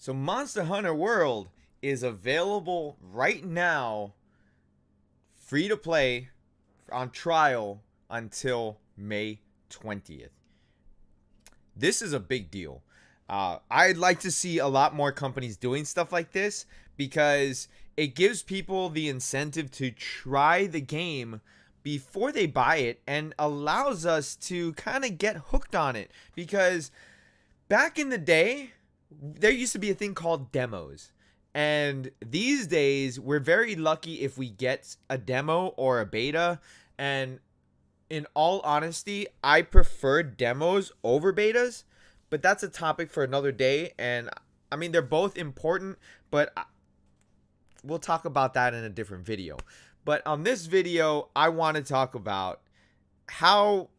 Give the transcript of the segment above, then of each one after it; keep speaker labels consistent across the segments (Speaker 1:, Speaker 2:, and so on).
Speaker 1: So Monster Hunter World is available right now, free to play, on trial until May 20th. This is a big deal. I'd like to see a lot more companies doing stuff like this because it gives people the incentive to try the game before they buy it and allows us to kind of get hooked on it. Because back in the day, there used to be a thing called demos. And these days, we're very lucky if we get a demo or a beta. And in all honesty, I prefer demos over betas, but that's a topic for another day. And I mean, they're both important, but we'll talk about that in a different video. But on this video, I want to talk about how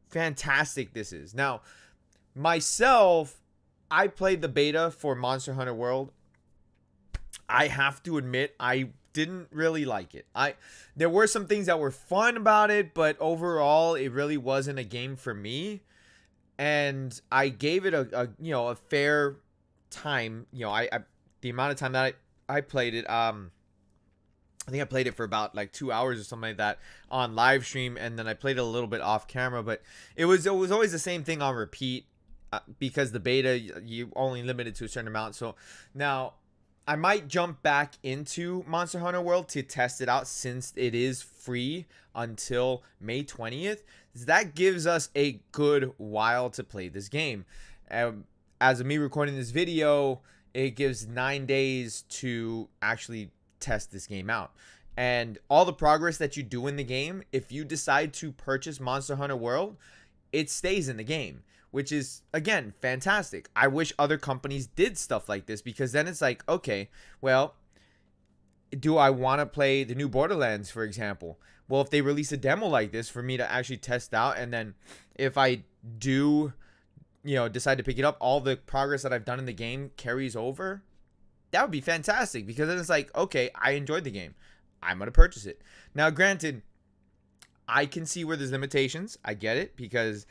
Speaker 1: fantastic this is. Now, myself, I played the beta for Monster Hunter World. I have to admit, I didn't really like it. There were some things that were fun about it, but overall, it really wasn't a game for me. And I gave it a fair time. I the amount of time that I played it. I think I played it for about like 2 hours or something like that on live stream, and then I played it a little bit off camera. But it was always the same thing on repeat because the beta you only limited to a certain amount. So now I might jump back into Monster Hunter World to test it out since it is free until May 20th. That gives us a good while to play this game. As of me recording this video, it gives 9 days to actually test this game out. And all the progress that you do in the game, if you decide to purchase Monster Hunter World, it stays in the game, which is, again, fantastic. I wish other companies did stuff like this because then it's like, okay, well, do I want to play the new Borderlands, for example? Well, if they release a demo like this for me to actually test out, and then if I do, decide to pick it up, all the progress that I've done in the game carries over, that would be fantastic because then it's like, okay, I enjoyed the game. I'm going to purchase it. Now, granted, I can see where there's limitations. I get it because,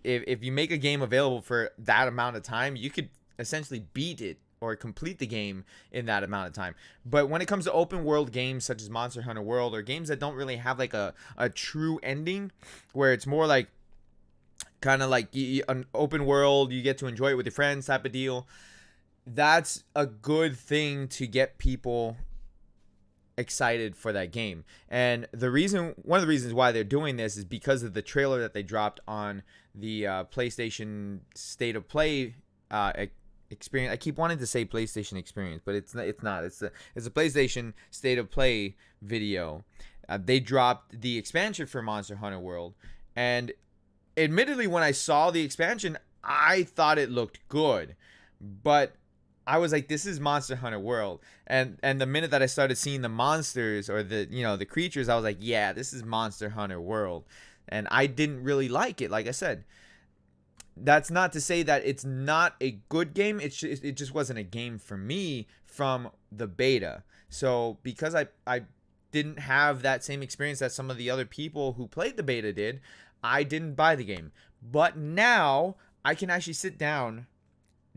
Speaker 1: if you make a game available for that amount of time, you could essentially beat it or complete the game in that amount of time. But when it comes to open world games such as Monster Hunter World or games that don't really have like a true ending, where it's more like kind of like an open world, you get to enjoy it with your friends type of deal, that's a good thing to get people excited for that game. And one of the reasons why they're doing this is because of the trailer that they dropped on the PlayStation State of Play experience. I keep wanting to say PlayStation Experience, but it's not. It's a PlayStation State of Play video. They dropped the expansion for Monster Hunter World, and admittedly, when I saw the expansion, I thought it looked good, but I was like, this is Monster Hunter World. And the minute that I started seeing the monsters or the creatures, I was like, yeah, this is Monster Hunter World. And I didn't really like it. Like I said, that's not to say that it's not a good game. It just wasn't a game for me from the beta. So because I didn't have that same experience that some of the other people who played the beta did, I didn't buy the game. But now I can actually sit down,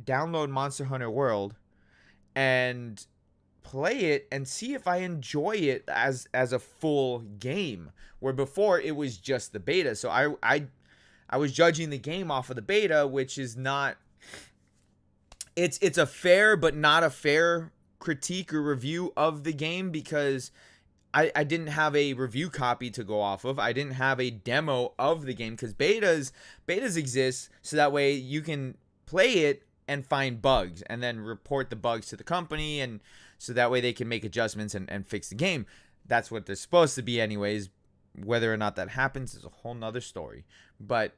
Speaker 1: download Monster Hunter World, and play it and see if I enjoy it as a full game. Where before it was just the beta, so I was judging the game off of the beta, which is not. It's a fair but not a fair critique or review of the game because I didn't have a review copy to go off of. I didn't have a demo of the game because betas exist so that way you can play it and find bugs and then report the bugs to the company, and so that way they can make adjustments and fix the game. That's what they're supposed to be anyways. Whether or not that happens is a whole nother story. But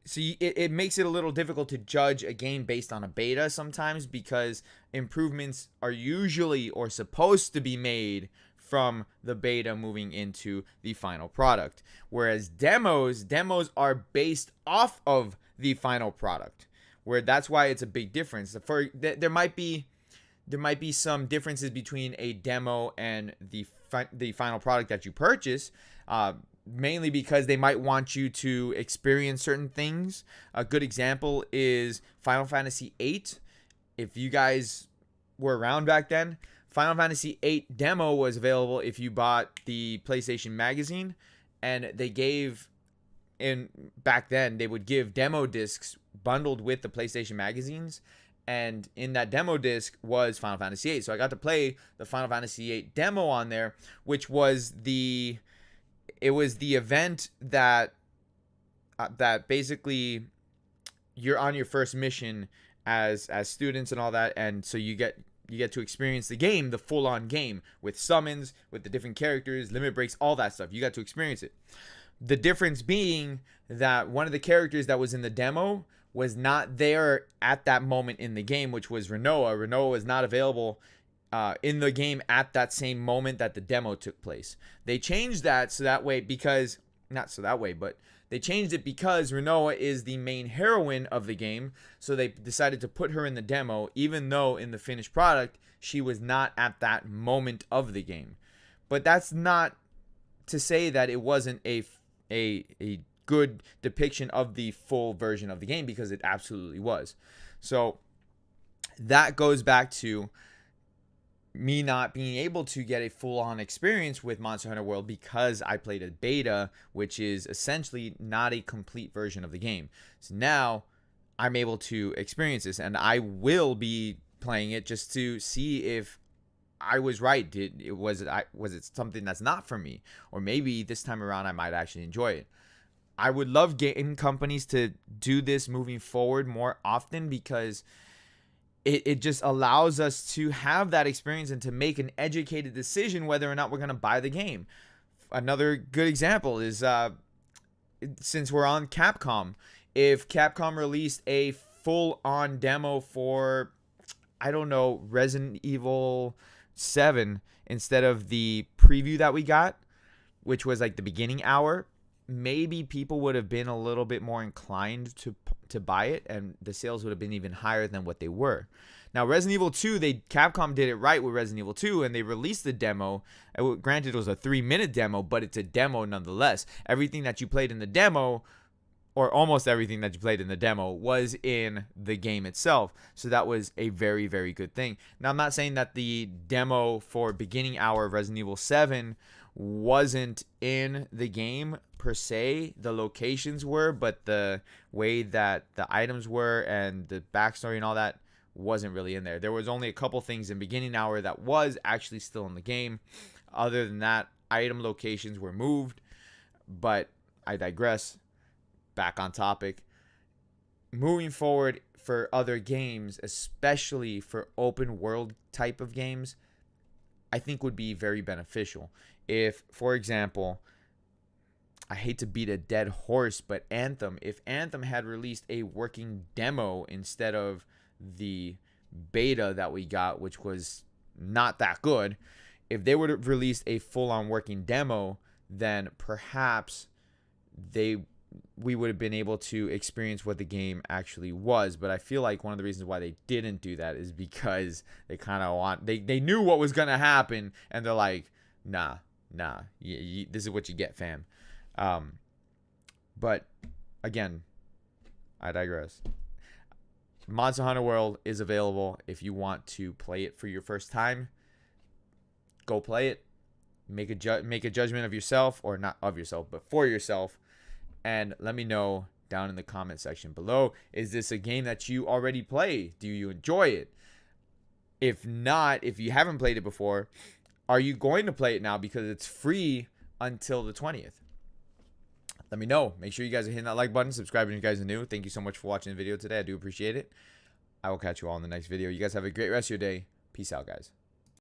Speaker 1: see, it makes it a little difficult to judge a game based on a beta sometimes because improvements are usually or supposed to be made from the beta moving into the final product. Whereas demos are based off of the final product, where that's why it's a big difference. There might be some differences between a demo and the final product that you purchase, mainly because they might want you to experience certain things. A good example is Final Fantasy VIII. if you guys were around back then, Final Fantasy VIII demo was available if you bought the PlayStation Magazine, and they gave, in back then they would give demo discs bundled with the PlayStation magazines, and in that demo disc was Final Fantasy VIII. So I got to play the Final Fantasy VIII demo on there, which was the event that that basically you're on your first mission as students and all that, and so you get to experience the game, the full-on game, with summons, with the different characters, limit breaks, all that stuff. You got to experience it. The difference being that one of the characters that was in the demo was not there at that moment in the game, which was Renoa. Renoa was not available in the game at that same moment that the demo took place. They changed that so that way, because not so that way, but they changed it because Renoa is the main heroine of the game, so they decided to put her in the demo, even though in the finished product she was not at that moment of the game. But that's not to say that it wasn't a good depiction of the full version of the game, because it absolutely was. So that goes back to me not being able to get a full-on experience with Monster Hunter World because I played a beta, which is essentially not a complete version of the game. So now I'm able to experience this, and I will be playing it just to see if I was right. Was it something that's not for me, or maybe this time around I might actually enjoy it. I would love game companies to do this moving forward more often, because it just allows us to have that experience and to make an educated decision whether or not we're going to buy the game. Another good example is, since we're on Capcom, if Capcom released a full-on demo for, I don't know, Resident Evil 7 instead of the preview that we got, which was like the beginning hour, maybe people would have been a little bit more inclined to buy it, and the sales would have been even higher than what they were. Now, Resident Evil 2, Capcom did it right with Resident Evil 2, and they released the demo. Granted, it was a 3-minute demo, but it's a demo nonetheless. Everything that you played in the demo, or almost everything that you played in the demo, was in the game itself. So that was a very, very good thing. Now, I'm not saying that the demo for beginning hour of Resident Evil 7 wasn't in the game per se. The locations were, but the way that the items were and the backstory and all that wasn't really in there. There was only a couple things in beginning hour that was actually still in the game. Other than that, item locations were moved. But I digress. Back on topic. Moving forward for other games, especially for open world type of games, I think would be very beneficial. If, for example, I hate to beat a dead horse, but Anthem, if Anthem had released a working demo instead of the beta that we got, which was not that good, if they would have released a full-on working demo, then perhaps we would have been able to experience what the game actually was. But I feel like one of the reasons why they didn't do that is because they kind of they knew what was going to happen, and they're like, nah, this is what you get, fam. But again, I digress. Monster Hunter World is available. If you want to play it for your first time, go play it. Make a judgment of yourself, or not of yourself, but for yourself. And let me know down in the comment section below. Is this a game that you already play? Do you enjoy it? If not, if you haven't played it before, are you going to play it now because it's free until the 20th? Let me know. Make sure you guys are hitting that like button, subscribing if you guys are new. Thank you so much for watching the video today. I do appreciate it. I will catch you all in the next video. You guys have a great rest of your day. Peace out, guys.